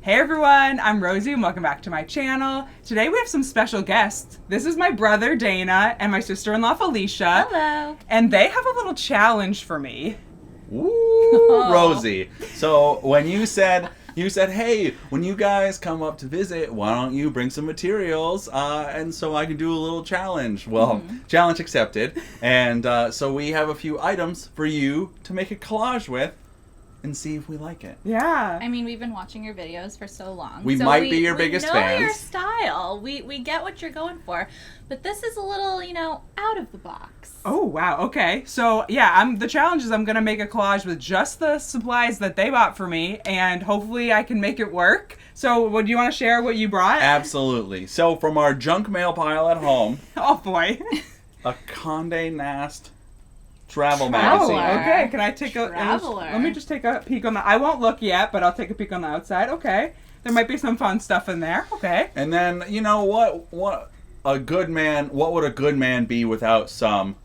Hey everyone, I'm Rosie and welcome back to my channel. Today we have some special guests. This is my brother Dana and my sister-in-law Felicia. Hello. And they have a little challenge for me. Ooh, Rosie. So when you said, hey, when you guys come up to visit, why don't you bring some materials and so I can do a little challenge. Well, challenge accepted. And so we have a few items for you to make a collage with and see if we like it. Yeah. I mean, we've been watching your videos for so long. We might be your biggest fans. We know your style. We get what you're going for. But this is a little, out of the box. Oh, wow. Okay. So, yeah, the challenge is I'm going to make a collage with just the supplies that they bought for me, and hopefully I can make it work. So, do you want to share what you brought? Absolutely. So, from our junk mail pile at home, Oh, boy. a Condé Nast travel magazine. Oh, okay. Can I take Traveler. Let me just take a peek on the... I won't look yet, but I'll take a peek on the outside. Okay. There might be some fun stuff in there. Okay. And then, what would a good man be without some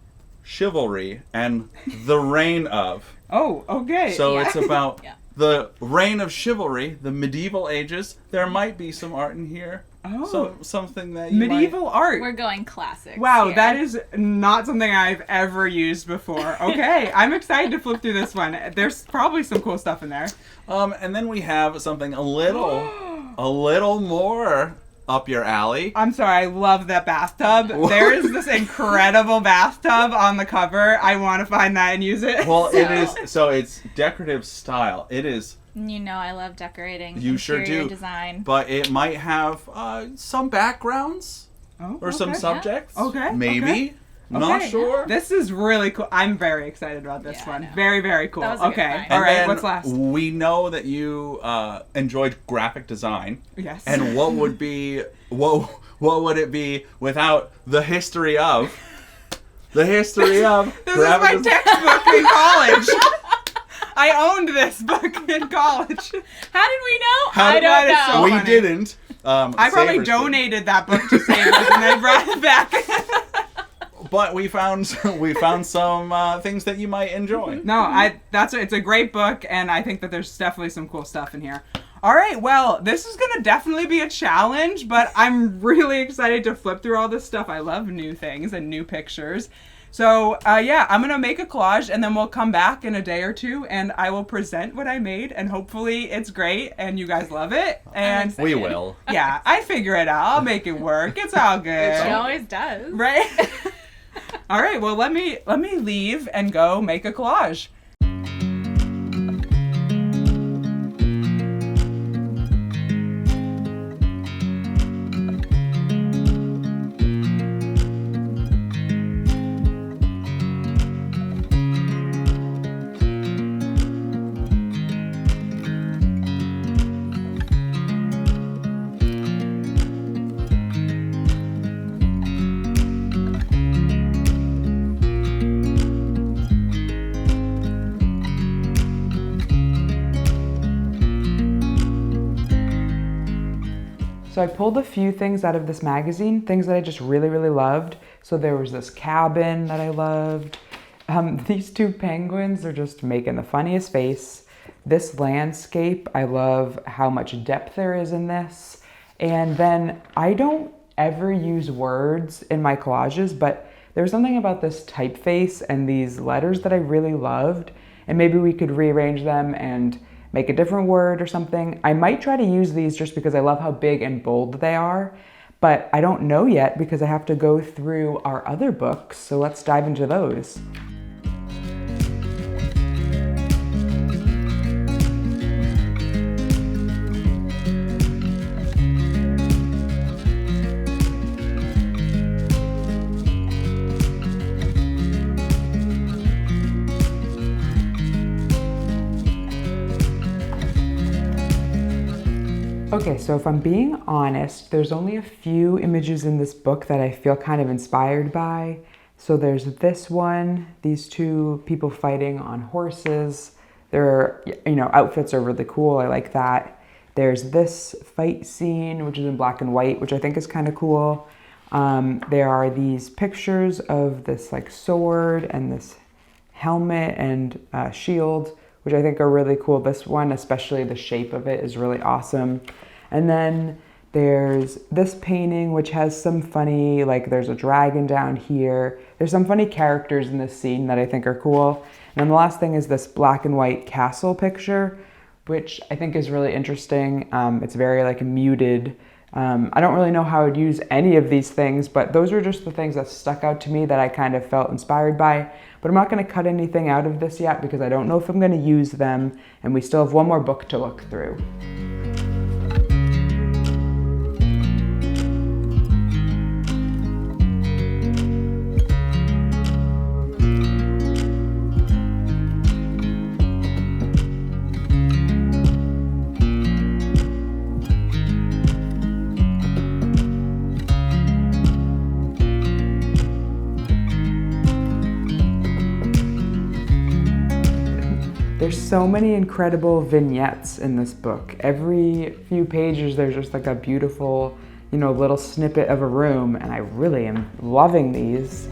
chivalry and the reign of? Oh, okay. So Yeah. it's about Yeah. the reign of chivalry, the medieval ages. There might be some art in here. Oh. So something that you Medieval art. We're going classics. Wow, here. that is not something I've ever used before. Okay, I'm excited to flip through this one. There's probably some cool stuff in there. And then we have something a little more up your alley. I'm sorry, I love that bathtub. There is this incredible bathtub on the cover. I want to find that and use it. Well, it's decorative style. It is. I love decorating. You sure interior do. Design. But it might have some backgrounds or some okay. subjects. Okay, Maybe. okay. Not Okay. sure. This is really cool. I'm very excited about this Yeah, I one. know. Very, very cool. That was a good Okay, find. all And right, then what's last? We know that you enjoyed graphic design. Yes. And what would it be without the history of This is my graphic design? textbook in college. I owned this book in college. How did we know? How I did- don't that is know. so We funny. didn't. I probably Savers did. donated that book to Savers and they brought it back. But we found some things that you might enjoy. No, it's a great book, and I think that there's definitely some cool stuff in here. All right, well, this is gonna definitely be a challenge, but I'm really excited to flip through all this stuff. I love new things and new pictures. So, I'm gonna make a collage, and then we'll come back in a day or two, and I will present what I made, and hopefully it's great, and you guys love it. And We will. yeah, I figure it out. I'll make it work. It's all good. She always does. Right? All right, well, let me leave and go make a collage. So I pulled a few things out of this magazine, things that I just really, really loved. So there was this cabin that I loved. These two penguins are just making the funniest face. This landscape, I love how much depth there is in this. And then I don't ever use words in my collages, but there was something about this typeface and these letters that I really loved. And maybe we could rearrange them and make a different word or something. I might try to use these just because I love how big and bold they are, but I don't know yet because I have to go through our other books, so let's dive into those. Okay, so if I'm being honest, there's only a few images in this book that I feel kind of inspired by. So there's this one, these two people fighting on horses. Their, outfits are really cool. I like that. There's this fight scene, which is in black and white, which I think is kind of cool. There are these pictures of this like sword and this helmet and shield which I think are really cool. This one, especially the shape of it, is really awesome. And then there's this painting, which has some funny, like there's a dragon down here. There's some funny characters in this scene that I think are cool. And then the last thing is this black and white castle picture, which I think is really interesting. It's very like muted. I don't really know how I'd use any of these things, but those are just the things that stuck out to me that I kind of felt inspired by. But I'm not going to cut anything out of this yet because I don't know if I'm going to use them, and we still have one more book to look through. There's so many incredible vignettes in this book. Every few pages there's just like a beautiful, little snippet of a room, and I really am loving these.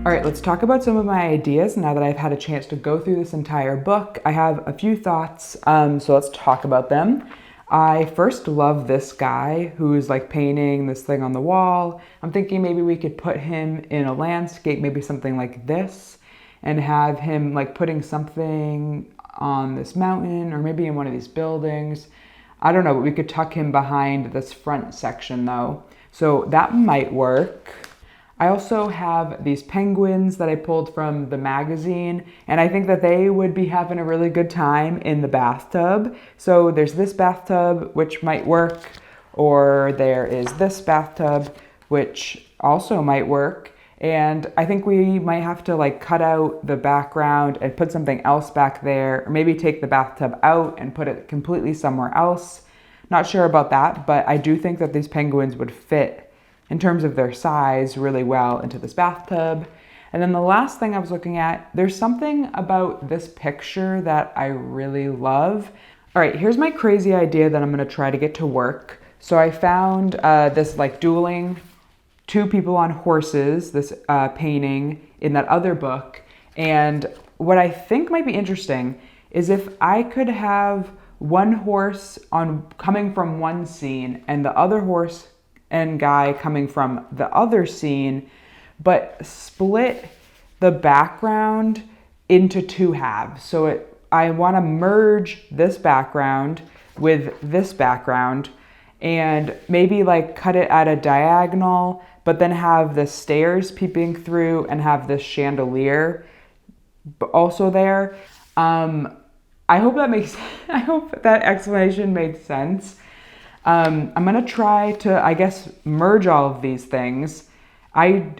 All right, let's talk about some of my ideas now that I've had a chance to go through this entire book. I have a few thoughts, so let's talk about them. I first love this guy who's like painting this thing on the wall. I'm thinking maybe we could put him in a landscape, maybe something like this, and have him like putting something on this mountain or maybe in one of these buildings. I don't know, but we could tuck him behind this front section though. So that might work. I also have these penguins that I pulled from the magazine, and I think that they would be having a really good time in the bathtub. So there's this bathtub, which might work, or there is this bathtub, which also might work. And I think we might have to like cut out the background and put something else back there, or maybe take the bathtub out and put it completely somewhere else. Not sure about that, but I do think that these penguins would fit in terms of their size really well into this bathtub. And then the last thing I was looking at, there's something about this picture that I really love. All right, here's my crazy idea that I'm gonna try to get to work. So I found this like dueling two people on horses, this painting in that other book. And what I think might be interesting is if I could have one horse coming from one scene and the other horse and guy coming from the other scene, but split the background into two halves. So I want to merge this background with this background and maybe like cut it at a diagonal, but then have the stairs peeping through and have this chandelier also there. I hope that explanation made sense. I'm gonna try to, I guess, merge all of these things. I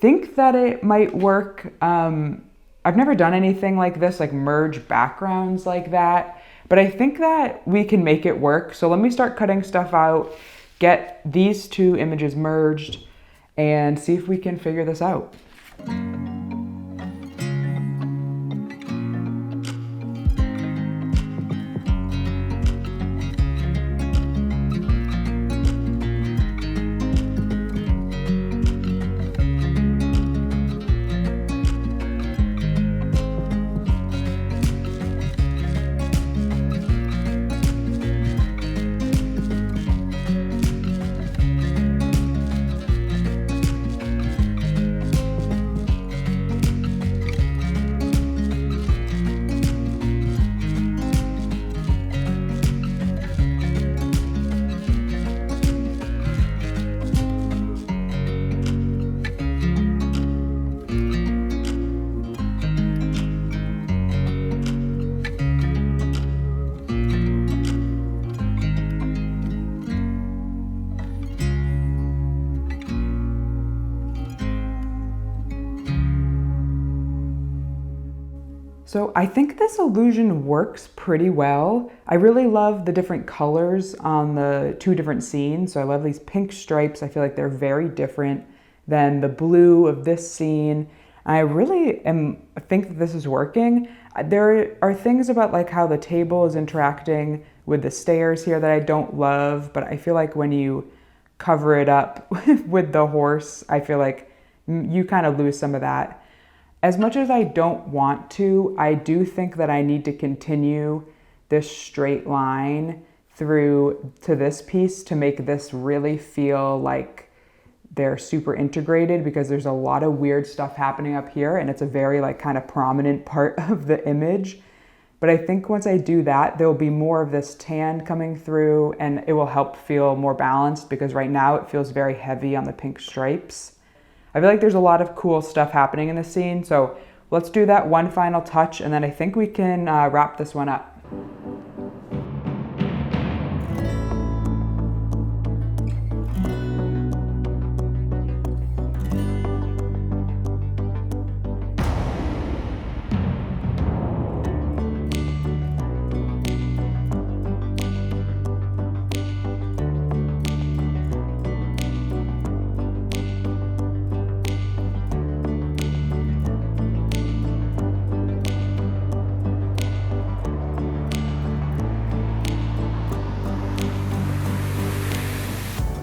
think that it might work. I've never done anything like this, like merge backgrounds like that, but I think that we can make it work. So let me start cutting stuff out, get these two images merged, and see if we can figure this out. So I think this illusion works pretty well. I really love the different colors on the two different scenes. So I love these pink stripes. I feel like they're very different than the blue of this scene. I really think that this is working. There are things about like how the table is interacting with the stairs here that I don't love, but I feel like when you cover it up with the horse, I feel like you kind of lose some of that. As much as I don't want to, I do think that I need to continue this straight line through to this piece to make this really feel like they're super integrated, because there's a lot of weird stuff happening up here and it's a very like kind of prominent part of the image. But I think once I do that, there will be more of this tan coming through and it will help feel more balanced, because right now it feels very heavy on the pink stripes. I feel like there's a lot of cool stuff happening in this scene, so let's do that one final touch and then I think we can wrap this one up.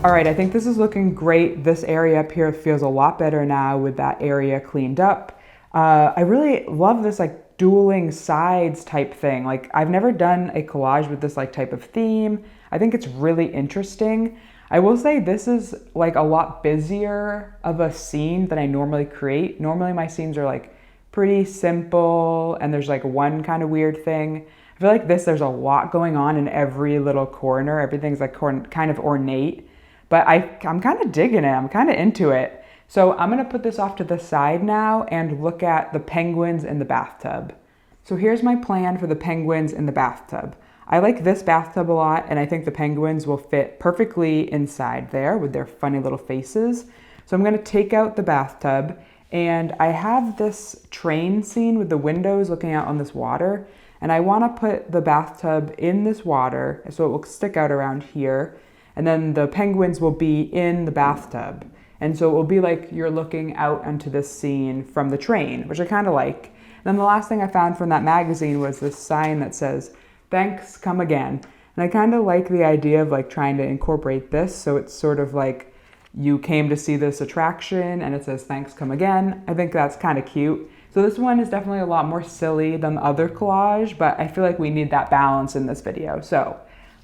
All right, I think this is looking great. This area up here feels a lot better now with that area cleaned up. I really love this like dueling sides type thing. Like I've never done a collage with this like type of theme. I think it's really interesting. I will say this is like a lot busier of a scene than I normally create. Normally my scenes are like pretty simple and there's like one kind of weird thing. I feel like there's a lot going on in every little corner. Everything's like kind of ornate. But I'm kind of digging it. I'm kind of into it. So I'm going to put this off to the side now and look at the penguins in the bathtub. So here's my plan for the penguins in the bathtub. I like this bathtub a lot, and I think the penguins will fit perfectly inside there with their funny little faces. So I'm going to take out the bathtub, and I have this train scene with the windows looking out on this water, and I want to put the bathtub in this water so it will stick out around here. And then the penguins will be in the bathtub. And so it will be like you're looking out onto this scene from the train, which I kind of like. And then the last thing I found from that magazine was this sign that says, "Thanks, come again." And I kind of like the idea of like trying to incorporate this. So it's sort of like you came to see this attraction and it says, "Thanks, come again." I think that's kind of cute. So this one is definitely a lot more silly than the other collage, but I feel like we need that balance in this video. So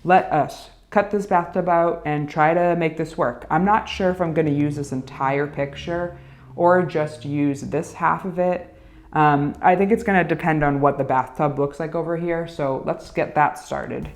let us cut this bathtub out and try to make this work. I'm not sure if I'm gonna use this entire picture or just use this half of it. I think it's gonna depend on what the bathtub looks like over here, so let's get that started.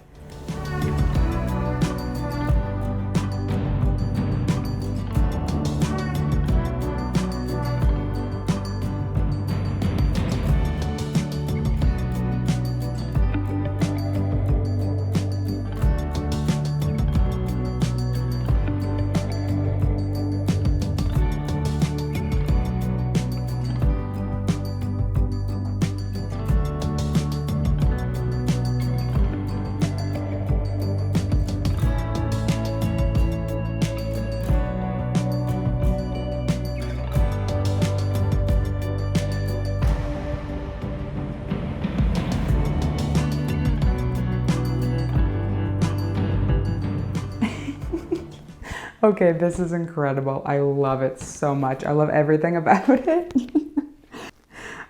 Okay, this is incredible. I love it so much. I love everything about it.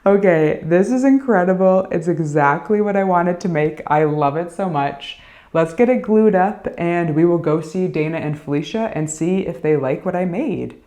Okay, this is incredible. It's exactly what I wanted to make. I love it so much. Let's get it glued up and we will go see Dana and Felicia and see if they like what I made.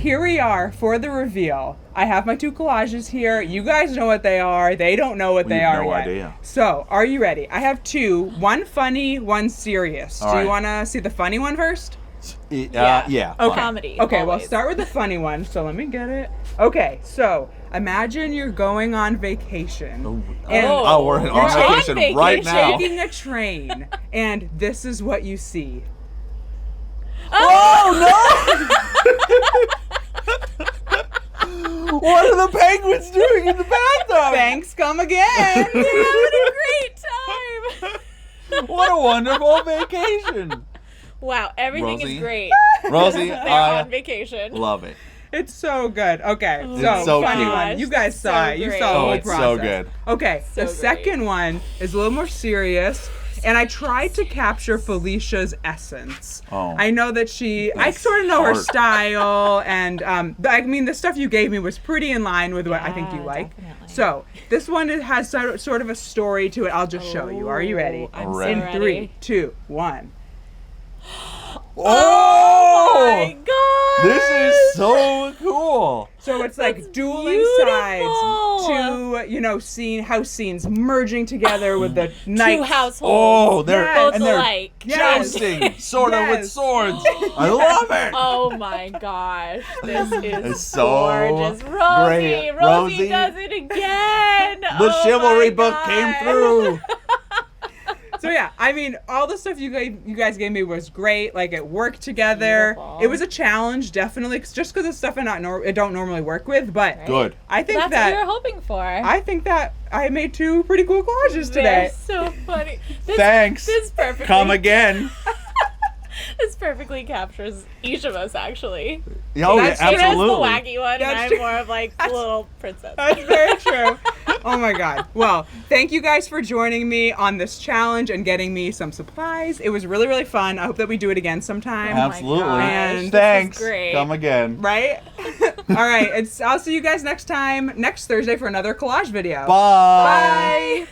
here we are for the reveal. I have my 2 collages here. You guys know what they are. They don't know what they are no yet. idea. So, are you ready? I have 2, one funny, one serious. All Do right. you want to see the funny one first? Yeah. Okay. Comedy. Okay, well, always. start with the funny one. So let me get it. Okay, so imagine you're going on vacation. And Oh, we're You're on on vacation right now. taking a train, and this is what you see. Oh no! What are the penguins doing in the bathtub? Thanks, come again. Having a great time. What a wonderful vacation. Wow, everything Rosie? is great. Rosie, They're I on vacation. love it. It's so good. Okay, It's so funny cute. one. You guys So saw it. You great. saw the Oh, whole it's so process. good. Okay, So the great. second one is a little more serious, and I tried to capture Felicia's essence. Oh. I know that I That's sort of know her smart. style, and I mean, the stuff you gave me was pretty in line with what I think you Yeah, like. definitely. So this one has sort of a story to it. I'll just show you. Are you ready? I'm so Ready. In ready. 3, 2, 1. Oh! My God. This is so cool. So it's like That's dueling beautiful. sides, 2 house scenes merging together with the knights. 2 households. Oh, they're Yes. both and they're alike. Yes. jousting, sort of with Yes. swords. I love it. Oh my gosh, this is It's so gorgeous. Rosie, great. Rosie Rosie. does it again. The Oh chivalry my book God. came through. So yeah, I mean, all the stuff you guys gave me was great. Like it worked together. Beautiful. It was a challenge, definitely, just because it's stuff I don't normally work with. But Good. I think That's what you were that hoping for. I made 2 pretty cool collages today. They're so funny. This, Thanks. This perfectly. Come again. This perfectly captures each of us, actually. Oh, yeah, That's true. She has the absolutely. wacky one, and That's I'm true. more of like the little princess. That's very true. Oh my God. Well, thank you guys for joining me on this challenge and getting me some supplies. It was really, really fun. I hope that we do it again sometime. Absolutely. gosh, And this is Thanks. great. Come again. Right? All right. I'll see you guys next time, next Thursday for another collage video. Bye. Bye.